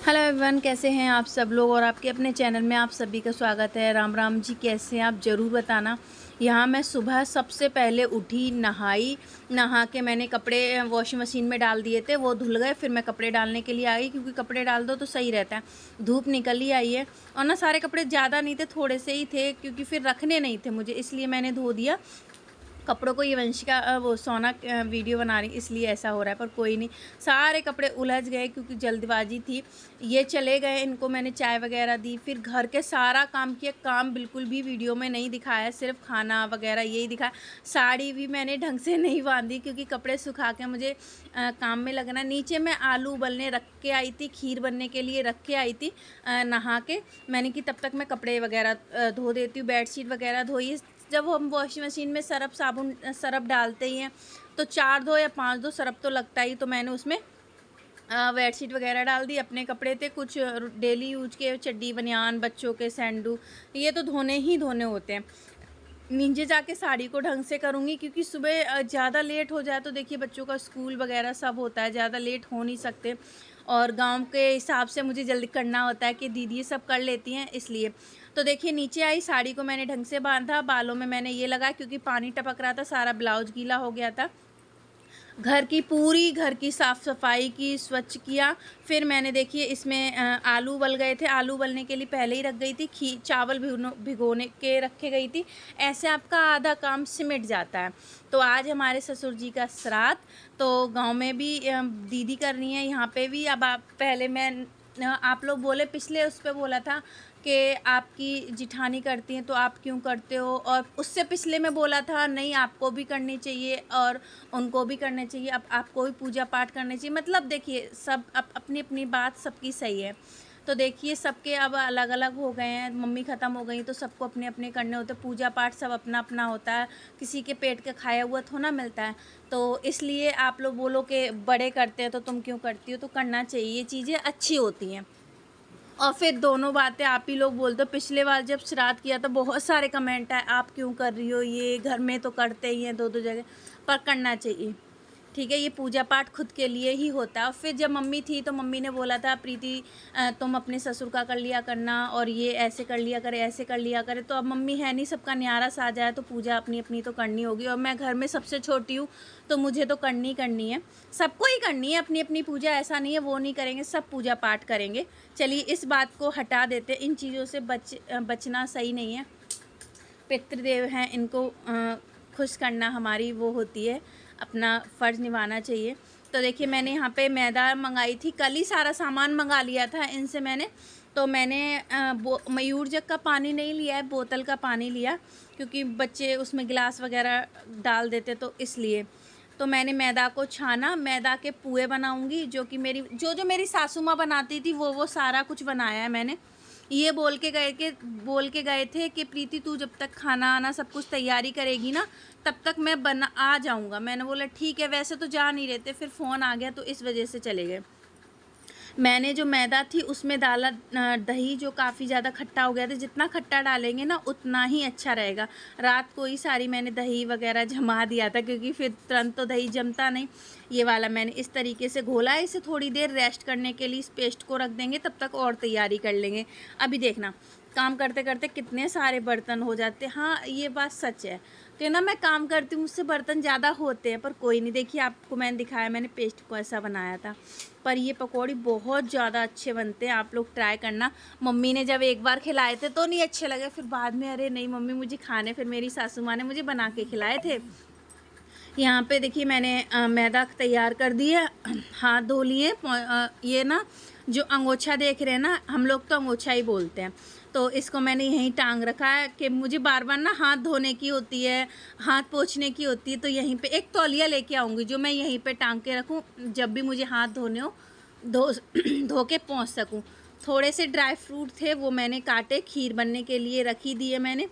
Hello everyone, कैसे हैं आप सब लोग। और आपके अपने चैनल में आप सभी का स्वागत है। राम राम जी, कैसे हैं आप ज़रूर बताना। यहाँ मैं सुबह सबसे पहले उठी, नहाई, नहा के मैंने कपड़े वॉशिंग मशीन में डाल दिए थे, वो धुल गए। फिर मैं कपड़े डालने के लिए आई, क्योंकि कपड़े डाल दो तो सही रहता है। धूप निकल ही आई है और ना सारे कपड़े ज़्यादा नहीं थे, थोड़े से ही थे, क्योंकि फिर रखने नहीं थे मुझे, इसलिए मैंने धो दिया कपड़ों को। ये वंशिका वो सोना वीडियो बना रही, इसलिए ऐसा हो रहा है, पर कोई नहीं। सारे कपड़े उलझ गए क्योंकि जल्दबाजी थी। ये चले गए, इनको मैंने चाय वगैरह दी, फिर घर के सारा काम किया। काम बिल्कुल भी वीडियो में नहीं दिखाया, सिर्फ खाना वगैरह यही दिखाया। साड़ी भी मैंने ढंग से नहीं बांधी, क्योंकि कपड़े सुखा के मुझे काम में लगना। नीचे मैं आलू उबलने रख के आई थी, खीर बनने के लिए रख के आई थी नहा के। मैंने कि तब तक मैं कपड़े वगैरह धो देती हूँ। बेडशीट वगैरह धोई। जब हम वॉशिंग मशीन में सरफ डालते ही हैं तो 4 दो या 5 दो सरफ तो लगता ही। तो मैंने उसमें बेडशीट वगैरह डाल दी। अपने कपड़े थे कुछ डेली यूज के, चड्डी बनियान, बच्चों के सैंडू, ये तो धोने ही धोने होते हैं। नीचे जाके साड़ी को ढंग से करूँगी, क्योंकि सुबह ज़्यादा लेट हो जाए तो देखिए बच्चों का स्कूल वगैरह सब होता है, ज़्यादा लेट हो नहीं सकते। और गांव के हिसाब से मुझे जल्दी करना होता है कि दीदी ये सब कर लेती हैं, इसलिए। तो देखिए नीचे आई, साड़ी को मैंने ढंग से बांधा, बालों में मैंने ये लगाया क्योंकि पानी टपक रहा था, सारा ब्लाउज गीला हो गया था। घर की साफ़ सफाई की, स्वच्छ किया। फिर मैंने देखिए इसमें आलू उबल गए थे, आलू उबलने के लिए पहले ही रख गई थी। चावल भिगोने के रखे गई थी। ऐसे आपका आधा काम सिमट जाता है। तो आज हमारे ससुर जी का श्राद्ध, तो गांव में भी दीदी कर रही हैं, यहाँ पे भी। अब आप पहले मैं आप लोग बोले, पिछले उस पर बोला था कि आपकी जिठानी करती हैं तो आप क्यों करते हो, और उससे पिछले में बोला था नहीं आपको भी करनी चाहिए और उनको भी करना चाहिए। अब आपको भी पूजा पाठ करना चाहिए। मतलब देखिए सब अपनी अपनी बात सबकी सही है। तो देखिए सबके अब अलग अलग हो गए हैं, मम्मी ख़त्म हो गई तो सबको अपने अपने करने होते, पूजा पाठ सब अपना अपना होता है। किसी के पेट का खाया हुआ थोड़ा मिलता है। तो इसलिए आप लोग बोलो कि बड़े करते हैं तो तुम क्यों करती हो, तो करना चाहिए, ये चीज़ें अच्छी होती हैं। और फिर दोनों बातें आप ही लोग बोल दो। पिछले बार जब श्राद्ध किया तो बहुत सारे कमेंट आए, आप क्यों कर रही हो, ये घर में तो करते ही हैं दो दो जगह, पर करना चाहिए। ठीक है, ये पूजा पाठ खुद के लिए ही होता है। और फिर जब मम्मी थी तो मम्मी ने बोला था, प्रीति तुम अपने ससुर का कर लिया करना, और ये ऐसे कर लिया करे, ऐसे कर लिया करे। तो अब मम्मी है नहीं, सबका न्यारा सा आ जाए तो पूजा अपनी अपनी तो करनी होगी। और मैं घर में सबसे छोटी हूँ तो मुझे तो करनी करनी है, सबको ही करनी है अपनी अपनी पूजा। ऐसा नहीं है वो नहीं करेंगे, सब पूजा पाठ करेंगे। चलिए इस बात को हटा देते, इन चीज़ों से बचना सही नहीं है। पितृदेव हैं, इनको खुश करना हमारी वो होती है, अपना फ़र्ज़ निभाना चाहिए। तो देखिए मैंने यहाँ पे मैदा मंगाई थी, कल ही सारा सामान मंगा लिया था इनसे मैंने। तो मैंने मयूर जग का पानी नहीं लिया है, बोतल का पानी लिया, क्योंकि बच्चे उसमें गिलास वगैरह डाल देते तो इसलिए। तो मैंने मैदा को छाना, मैदा के पुए बनाऊंगी, जो कि मेरी सासू माँ बनाती थी वो सारा कुछ बनाया है मैंने। ये बोल के गए थे कि प्रीति तू जब तक खाना आना सब कुछ तैयारी करेगी ना, तब तक मैं आ जाऊँगा। मैंने बोला ठीक है, वैसे तो जा नहीं रहते, फिर फ़ोन आ गया तो इस वजह से चले गए। मैंने जो मैदा थी उसमें डाला दही, जो काफ़ी ज़्यादा खट्टा हो गया था। जितना खट्टा डालेंगे ना उतना ही अच्छा रहेगा। रात को ही सारी मैंने दही वगैरह जमा दिया था, क्योंकि फिर तुरंत तो दही जमता नहीं। ये वाला मैंने इस तरीके से घोला है। इसे थोड़ी देर रेस्ट करने के लिए इस पेस्ट को रख देंगे, तब तक और तैयारी कर लेंगे। अभी देखना काम करते करते कितने सारे बर्तन हो जाते हैं। हाँ ये बात सच है कि ना मैं काम करती हूँ मुझसे बर्तन ज़्यादा होते हैं, पर कोई नहीं। देखिए आपको मैंने दिखाया, मैंने पेस्ट को ऐसा बनाया था। पर ये पकौड़ी बहुत ज़्यादा अच्छे बनते हैं, आप लोग ट्राई करना। मम्मी ने जब एक बार खिलाए थे तो नहीं अच्छे लगे, फिर बाद में अरे नहीं मम्मी मुझे खाने, फिर मेरी सासू माँ ने मुझे बना के खिलाए थे। यहाँ पे देखिए मैंने मैदा तैयार कर दिया, हाथ धो लिए। ये ना जो अंगोछा देख रहे हैं ना, हम लोग तो अंगोछा ही बोलते हैं। तो इसको मैंने यहीं टांग रखा है कि मुझे बार बार ना हाथ धोने की होती है, हाथ पोंछने की होती है। तो यहीं पे एक तौलिया लेके आऊँगी जो मैं यहीं पे टांग के रखूँ, जब भी मुझे हाथ धोने हो धो धो के पहुँच सकूँ। थोड़े से ड्राई फ्रूट थे वो मैंने काटे, खीर बनने के लिए रखी दी है मैंने।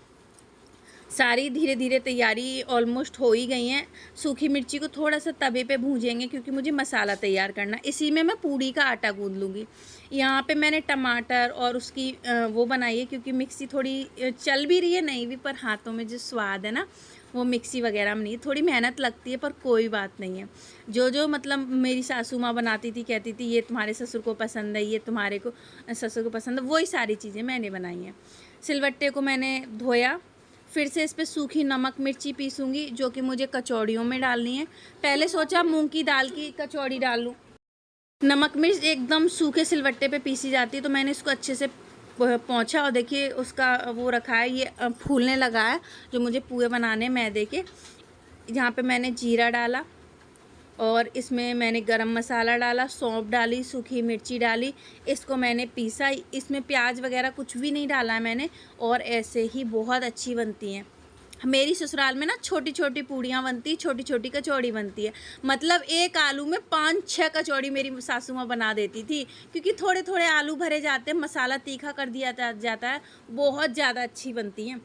सारी धीरे धीरे तैयारी ऑलमोस्ट हो ही गई हैं। सूखी मिर्ची को थोड़ा सा तवे पे भूंजेंगे, क्योंकि मुझे मसाला तैयार करना। इसी में मैं पूड़ी का आटा गूंद लूँगी। यहाँ पे मैंने टमाटर और उसकी वो बनाई है, क्योंकि मिक्सी थोड़ी चल भी रही है नहीं भी, पर हाथों में जो स्वाद है ना वो मिक्सी वगैरह में नहीं, थोड़ी मेहनत लगती है पर कोई बात नहीं है। जो मतलब मेरी सासू माँ बनाती थी, कहती थी ये तुम्हारे ससुर को पसंद है, ये तुम्हारे को ससुर को पसंद है, वही सारी चीज़ें मैंने बनाई हैं। सिलवट्टे को मैंने धोया, फिर से इस पर सूखी नमक मिर्ची पीसूँगी, जो कि मुझे कचौड़ियों में डालनी है। पहले सोचा मूँग की दाल की कचौड़ी डाल लूँ, नमक मिर्च एकदम सूखे सिलवट्टे पे पीसी जाती है, तो मैंने इसको अच्छे से पोंछा और देखिए उसका वो रखा है, ये फूलने लगा है, जो मुझे पुए बनाने मैदे के। यहाँ पे मैंने जीरा डाला और इसमें मैंने गरम मसाला डाला, सौंफ डाली, सूखी मिर्ची डाली, इसको मैंने पीसा। इसमें प्याज वगैरह कुछ भी नहीं डाला है मैंने, और ऐसे ही बहुत अच्छी बनती हैं। मेरी ससुराल में ना छोटी छोटी पूड़ियाँ बनती, छोटी छोटी कचौड़ी बनती है, मतलब एक आलू में 5-6 कचौड़ी मेरी सासू माँ बना देती थी, क्योंकि थोड़े थोड़े आलू भरे जाते हैं, मसाला तीखा कर दिया जाता है, बहुत ज़्यादा अच्छी बनती हैं।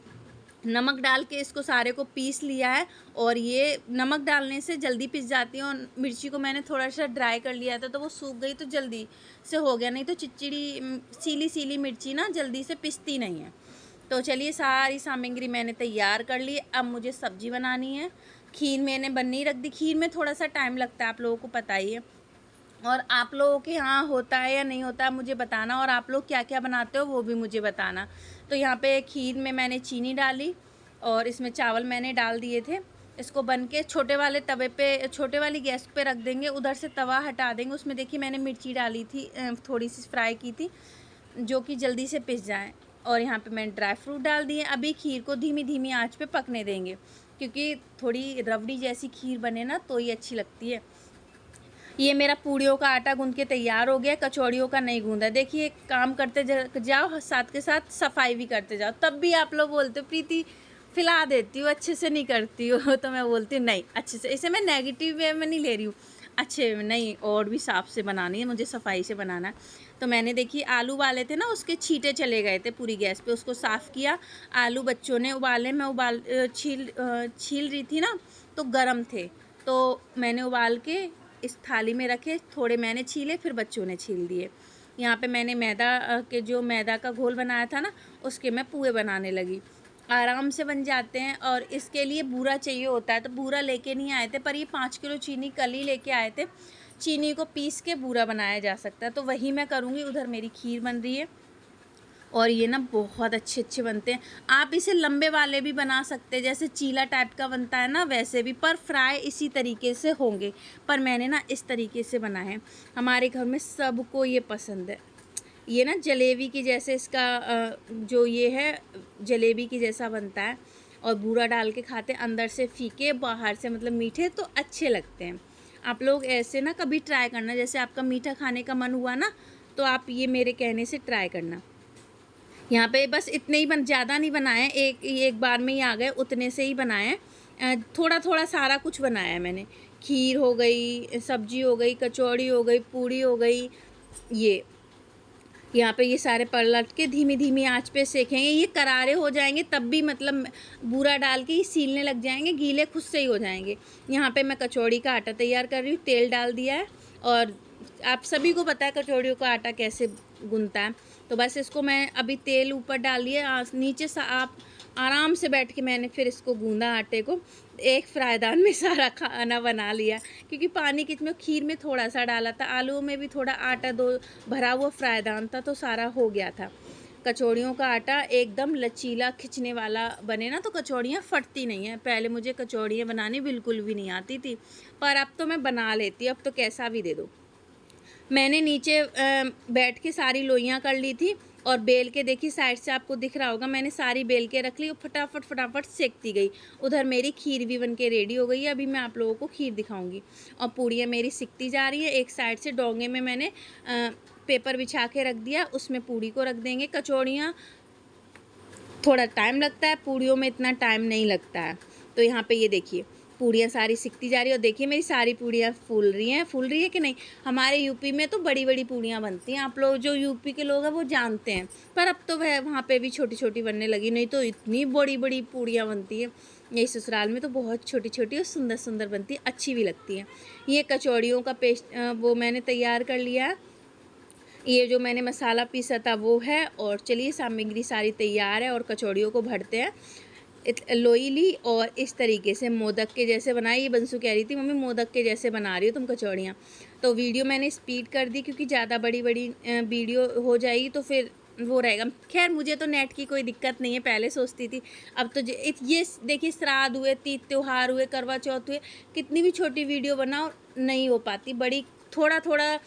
नमक डाल के इसको सारे को पीस लिया है, और ये नमक डालने से जल्दी पिस जाती है, और मिर्ची को मैंने थोड़ा सा ड्राई कर लिया था, तो वो सूख गई तो जल्दी से हो गया, नहीं तो चिड़चिड़ी सीली सीली मिर्ची ना जल्दी से पिसती नहीं है। तो चलिए सारी सामग्री मैंने तैयार कर ली। अब मुझे सब्जी बनानी है। खीर मैंने बननी रख दी। खीर में थोड़ा सा टाइम लगता है, आप लोगों को पता ही है, और आप लोगों के यहाँ होता है या नहीं होता है मुझे बताना, और आप लोग क्या क्या बनाते हो वो भी मुझे बताना। तो यहाँ पे खीर में मैंने चीनी डाली और इसमें चावल मैंने डाल दिए थे। इसको बन के छोटे वाले तवे पे, छोटे वाली गैस पे रख देंगे, उधर से तवा हटा देंगे। उसमें देखिए मैंने मिर्ची डाली थी, थोड़ी सी फ्राई की थी, जो कि जल्दी से पिस जाए। और यहाँ पे मैंने ड्राई फ्रूट डाल दिए। अभी खीर को धीमी धीमी आंच पे पकने देंगे, क्योंकि थोड़ी रबड़ी जैसी खीर बने ना तो ही अच्छी लगती है। ये मेरा पूड़ियों का आटा गूंद के तैयार हो गया, कचौड़ियों का नहीं गूंदा। देखिए काम करते जाओ, साथ के साथ सफाई भी करते जाओ, तब भी आप लोग बोलते हो प्रीति फैला देती हो, अच्छे से नहीं करती हो। तो मैं बोलती हूँ नहीं, अच्छे से। इसे मैं नेगेटिव वे में नहीं ले रही हूँ, अच्छे नहीं, और भी साफ से बनानी है मुझे, सफाई से बनाना है। तो मैंने देखिए आलू उबाले थे ना, उसके छींटे चले गए थे पूरी गैस पे, उसको साफ़ किया। आलू बच्चों ने उबाले, मैं छील रही थी ना, तो गरम थे, तो मैंने उबाल के इस थाली में रखे, थोड़े मैंने छीले, फिर बच्चों ने छील दिए। यहाँ पे मैंने जो मैदा का घोल बनाया था ना, उसके मैं पुए बनाने लगी। आराम से बन जाते हैं, और इसके लिए बूरा चाहिए होता है, तो बूरा लेके नहीं आए थे, पर ये 5 किलो चीनी कल ही लेके आए थे। चीनी को पीस के बूरा बनाया जा सकता है, तो वही मैं करूँगी। उधर मेरी खीर बन रही है, और ये ना बहुत अच्छे अच्छे बनते हैं। आप इसे लंबे वाले भी बना सकते हैं, जैसे चीला टाइप का बनता है ना वैसे भी, पर फ्राई इसी तरीके से होंगे, पर मैंने ना इस तरीके से बनाए हैं। हमारे घर में सबको ये पसंद है। ये ना जलेबी की जैसे इसका जो ये है जलेबी की जैसा बनता है, और बूरा डाल के खाते हैं, अंदर से फीके बाहर से मतलब मीठे, तो अच्छे लगते हैं। आप लोग ऐसे ना कभी ट्राई करना, जैसे आपका मीठा खाने का मन हुआ ना, तो आप ये मेरे कहने से ट्राई करना। यहाँ पे बस इतने ही ज़्यादा नहीं बनाए, एक बार में ही आ गए, उतने से ही बनाए। थोड़ा थोड़ा सारा कुछ बनाया है मैंने। खीर हो गई, सब्जी हो गई, कचौड़ी हो गई, पूड़ी हो गई। ये यहाँ पे ये सारे पलट के धीमी धीमी आंच पे सेकेंगे। ये करारे हो जाएंगे तब भी, मतलब बूरा डाल के ये सीलने लग जाएंगे, गीले खुद से ही हो जाएंगे। यहाँ पे मैं कचौड़ी का आटा तैयार कर रही हूँ, तेल डाल दिया है, और आप सभी को पता है कचौड़ियों का आटा कैसे गूंथता है। तो बस इसको मैं अभी तेल ऊपर डाल दिया, नीचे से आप आराम से बैठ के मैंने फिर इसको गूंदा आटे को। एक फ्राईदान में सारा खाना बना लिया, क्योंकि पानी कितने खीर में थोड़ा सा डाला था, आलूओं में भी थोड़ा आटा दो भरा हुआ फ्राईदान था, तो सारा हो गया था। कचौड़ियों का आटा एकदम लचीला खिंचने वाला बने ना, तो कचौड़ियाँ फटती नहीं हैं। पहले मुझे कचौड़ियाँ बनानी बिल्कुल भी नहीं आती थी, पर अब तो मैं बना लेती हूँ, अब तो कैसा भी दे दो। मैंने नीचे बैठ के सारी लोइयाँ कर ली थी, और बेल के देखिए साइड से आपको दिख रहा होगा, मैंने सारी बेल के रख ली और फटाफट फटाफट सेकती गई। उधर मेरी खीर भी बन के रेडी हो गई है, अभी मैं आप लोगों को खीर दिखाऊंगी। और पूड़ियाँ मेरी सिकती जा रही है। एक साइड से डोंगे में मैंने पेपर बिछा के रख दिया, उसमें पूड़ी को रख देंगे। कचौड़ियाँ थोड़ा टाइम लगता है, पूड़ियों में इतना टाइम नहीं लगता है। तो यहाँ पे ये देखिए पूड़ियाँ सारी सिकती जा रही है, और देखिए मेरी सारी पूड़ियाँ फूल रही है कि नहीं। हमारे यूपी में तो बड़ी बड़ी पूड़ियाँ बनती हैं, आप लोग जो यूपी के लोग हैं वो जानते हैं, पर अब तो वहाँ पे भी छोटी छोटी बनने लगी, नहीं तो इतनी बड़ी बड़ी पूड़ियाँ बनती हैं। यही ससुराल में तो बहुत छोटी छोटी और सुंदर सुंदर बनती है, अच्छी भी लगती है। ये कचौड़ियों का पेस्ट वो मैंने तैयार कर लिया है। ये जो मैंने मसाला पीसा था वो है, और चलिए सामग्री सारी तैयार है, और कचौड़ियों को भरते हैं। लोई ली और इस तरीके से मोदक के जैसे बनाई। ये बंसु कह रही थी मम्मी मोदक के जैसे बना रही हो तुम कचौड़ियाँ। तो वीडियो मैंने स्पीड कर दी क्योंकि ज़्यादा बड़ी बड़ी वीडियो हो जाएगी तो फिर वो रहेगा। खैर मुझे तो नेट की कोई दिक्कत नहीं है, पहले सोचती थी। अब तो ये देखिए श्राद्ध हुए, तीज त्योहार हुए, करवा चौथ हुए, कितनी भी छोटी वीडियो बनाओ नहीं हो पाती। बड़ी थोड़ा थोड़ा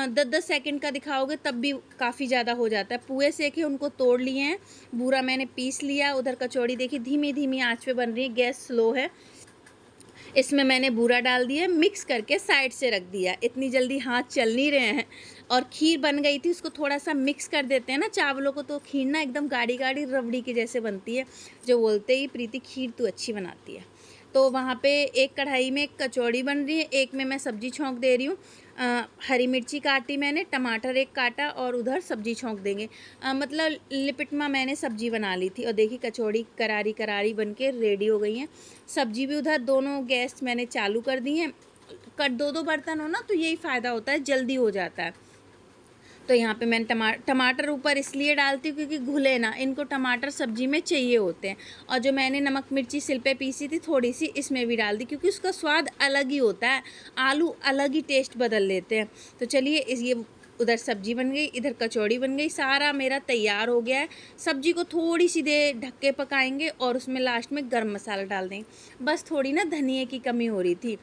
10-10 सेकंड का दिखाओगे तब भी काफ़ी ज़्यादा हो जाता है। पुए सेके उनको तोड़ लिए हैं, बूरा मैंने पीस लिया। उधर कचौड़ी देखिए धीमी धीमी आंच पे बन रही है, गैस स्लो है। इसमें मैंने बूरा डाल दिया, मिक्स करके साइड से रख दिया। इतनी जल्दी हाथ चल नहीं रहे हैं। और खीर बन गई थी, उसको थोड़ा सा मिक्स कर देते हैं ना चावलों को, तो खीर ना एकदम गाढ़ी गाढ़ी रबड़ी की जैसे बनती है। जो बोलते ही प्रीति खीर तो अच्छी बनाती है। तो वहाँ पे एक कढ़ाई में कचौड़ी बन रही है, एक में मैं सब्जी छौंक दे रही हूँ। हरी मिर्ची काटी मैंने, टमाटर एक काटा और उधर सब्जी छौंक देंगे। मतलब लिपिटमा मैंने सब्जी बना ली थी और देखिए कचौड़ी करारी करारी बन के रेडी हो गई हैं। सब्जी भी उधर दोनों गैस मैंने चालू कर दी हैं। दो दो बर्तन हो ना तो यही फ़ायदा होता है, जल्दी हो जाता है। तो यहाँ पे मैंने टमाटर ऊपर इसलिए डालती हूँ क्योंकि घुले ना, इनको टमाटर सब्जी में चाहिए होते हैं। और जो मैंने नमक मिर्ची सिल पे पीसी थी थोड़ी सी इसमें भी डाल दी क्योंकि उसका स्वाद अलग ही होता है, आलू अलग ही टेस्ट बदल लेते हैं। तो चलिए ये उधर सब्जी बन गई, इधर कचौड़ी बन गई, सारा मेरा तैयार हो गया है। सब्जी को थोड़ी सी देर ढक के पकाएंगे और उसमें लास्ट में गर्म मसाला डाल देंगे। बस थोड़ी ना धनिए की कमी हो रही थी।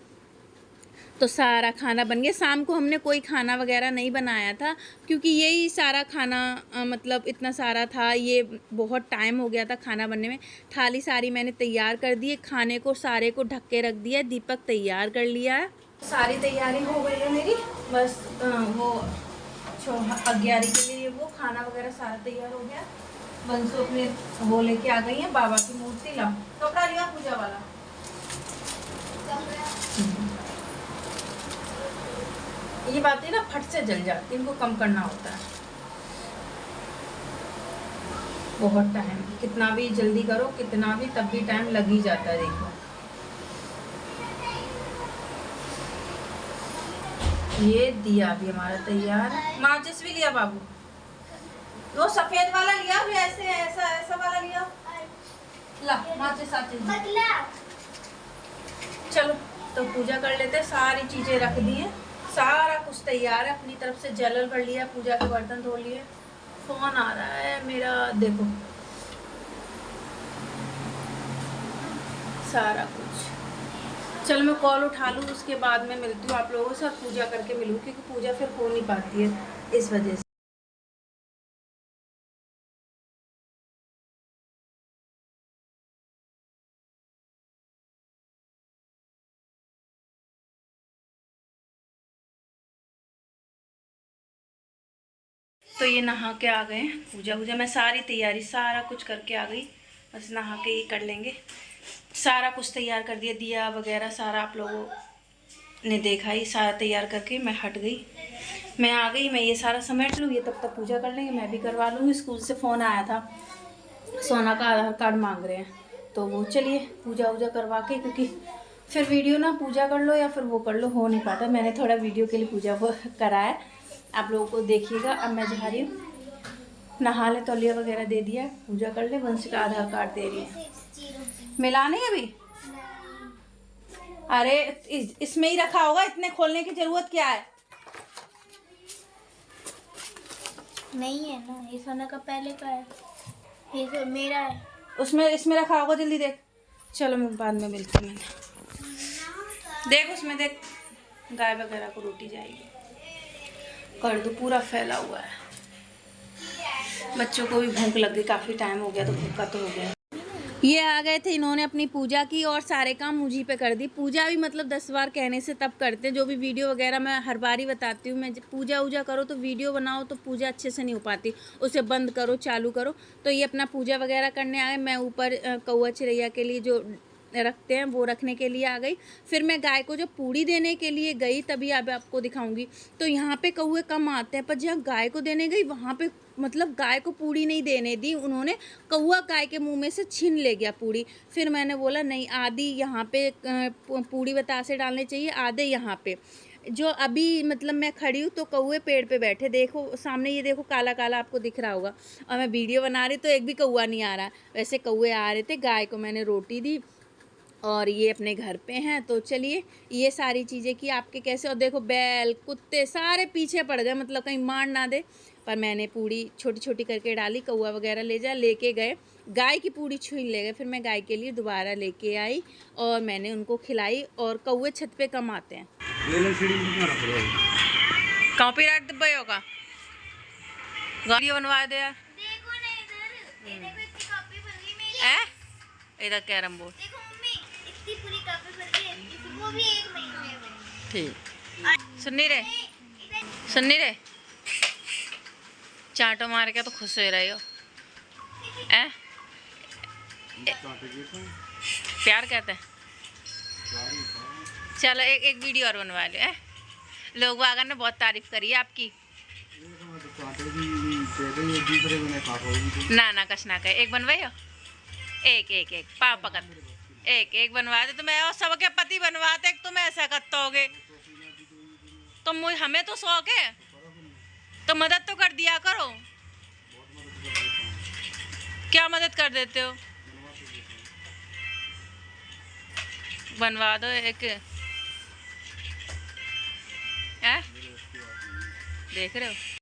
तो सारा खाना बन गया। शाम को हमने कोई खाना वगैरह नहीं बनाया था क्योंकि यही सारा खाना मतलब इतना सारा था, ये बहुत टाइम हो गया था खाना बनने में। थाली सारी मैंने तैयार कर दी है, खाने को सारे को ढक के रख दिया है। दीपक तैयार कर लिया है, सारी तैयारी हो गई है मेरी। बस वो 11 के लिए वो खाना वगैरह सारा तैयार हो गया। बंसु अपने वो लेके आ गई है, बाबा की मूर्ति ला, कपड़ा लिया पूजा वाला। ये बातें ना फट से जल जाती, इनको कम करना होता है। बहुत टाइम, कितना भी जल्दी करो कितना भी, तब भी टाइम लग ही जाता है। देखो ये दिया भी हमारा तैयार। माचिस भी लिया बाबू, वो सफेद वाला लिया, भी ऐसे ऐसा ऐसा वाला लिया। ला माचिस आती है। चलो तो पूजा कर लेते, सारी चीजें रख दी हैं, सारा कुछ तैयार है। अपनी तरफ से जल भर लिया, पूजा के बर्तन धो लिए। फोन आ रहा है मेरा, देखो सारा कुछ। चलो मैं कॉल उठा लूँ, उसके बाद में मिलती हूँ आप लोगों से और पूजा करके मिलूँ क्योंकि पूजा फिर हो नहीं पाती है इस वजह से। तो ये नहा के आ गए, पूजा वूजा मैं सारी तैयारी सारा कुछ करके आ गई। बस नहा के ही कर लेंगे। सारा कुछ तैयार कर दिया, दिया वगैरह सारा आप लोगों ने देखा ही। सारा तैयार करके मैं हट गई, मैं आ गई। मैं ये सारा समेट लूँ, ये तब तक पूजा कर लेंगे, मैं भी करवा लूँगी। स्कूल से फ़ोन आया था, सोना का आधार कार्ड मांग रहे हैं, तो वो चलिए पूजा वूजा करवा के, क्योंकि फिर वीडियो ना पूजा कर लो या फिर वो कर लो, हो नहीं पाता। मैंने थोड़ा वीडियो के लिए पूजा वो करा है, आप लोगों को देखिएगा। अब मैं जा रही हूँ, नहा ले, तौलिया वगैरह दे दिया, पूजा कर ले। वंश का आधार कार्ड दे रही है, मिला नहीं अभी। अरे इसमें ही रखा होगा, इतने खोलने की जरूरत क्या है। नहीं है ना, ये सोना का पहले का है, ये तो मेरा है। उसमें इसमें रखा होगा, जल्दी देख। चलो मैं बाद में मिलती हूँ। मैंने देख उसमें देख, गाय वगैरह को रोटी जाएगी, कर दो, पूरा फैला हुआ है। बच्चों को भी भूख लग गई, काफ़ी टाइम हो गया तो भूखा तो हो गया। ये आ गए थे, इन्होंने अपनी पूजा की और सारे काम मुझी पे कर दी। पूजा भी मतलब 10 बार कहने से तब करते हैं। जो भी वीडियो वगैरह मैं हर बार ही बताती हूँ, मैं पूजा वूजा करो तो वीडियो बनाओ तो पूजा अच्छे से नहीं हो पाती, उसे बंद करो चालू करो। तो ये अपना पूजा वगैरह करने आए, मैं ऊपर कौआ चिड़ैया के लिए जो रखते हैं वो रखने के लिए आ गई। फिर मैं गाय को जब पूड़ी देने के लिए गई, तभी अब आपको दिखाऊंगी। तो यहाँ पे कौए कम आते हैं, पर जहाँ गाय को देने गई वहाँ पे मतलब गाय को पूड़ी नहीं देने दी उन्होंने, कौआ गाय के मुंह में से छीन ले गया पूड़ी। फिर मैंने बोला नहीं, आधी यहाँ पे पूड़ी बतासे डालने चाहिए, आधे यहाँ पे। जो अभी मतलब मैं खड़ी हूँ तो कौवे पेड़ पे बैठे, देखो सामने, ये देखो काला काला आपको दिख रहा होगा, और मैं वीडियो बना रही तो एक भी कौवा नहीं आ रहा। वैसे कौवे आ रहे थे। गाय को मैंने रोटी दी और ये अपने घर पे हैं। तो चलिए ये सारी चीज़ें की आपके कैसे, और देखो बैल कुत्ते सारे पीछे पड़ गए, मतलब कहीं मार ना दे। पर मैंने पूड़ी छोटी छोटी करके डाली, कौवा वगैरह लेके गए, गाय की पूड़ी छीन ले गए। फिर मैं गाय के लिए दोबारा लेके आई और मैंने उनको खिलाई। और कौवे छत पे कम आते हैं। कॉपीराइट दुबई होगा, वीडियो बनवा दे यार। देखो ना इधर, ये देखो इतनी कॉपी बन गई मेरी। इधर कैरम बोर्ड। देखो मम्मी, इतनी पूरी कॉपी बन गई, वो भी 1 महीने में। ठीक, सुन नहीं रहे, चाटो मार के तो खुश हो रही हो। प्यार कहते हैं। चलो एक वीडियो और बनवा लो। लोग वागन ने बहुत तारीफ करी है आपकी। ना कछ ना कहे, एक बनवाइयो, एक पाप पकड़, एक बनवा दे। तो मैं और सबके पति बनवाते, तुम ऐसा करते होगे तो हमें तो शौक है, तो मदद तो कर दिया करो। क्या मदद कर देते हो? बनवा दो एक। देख रहे हो?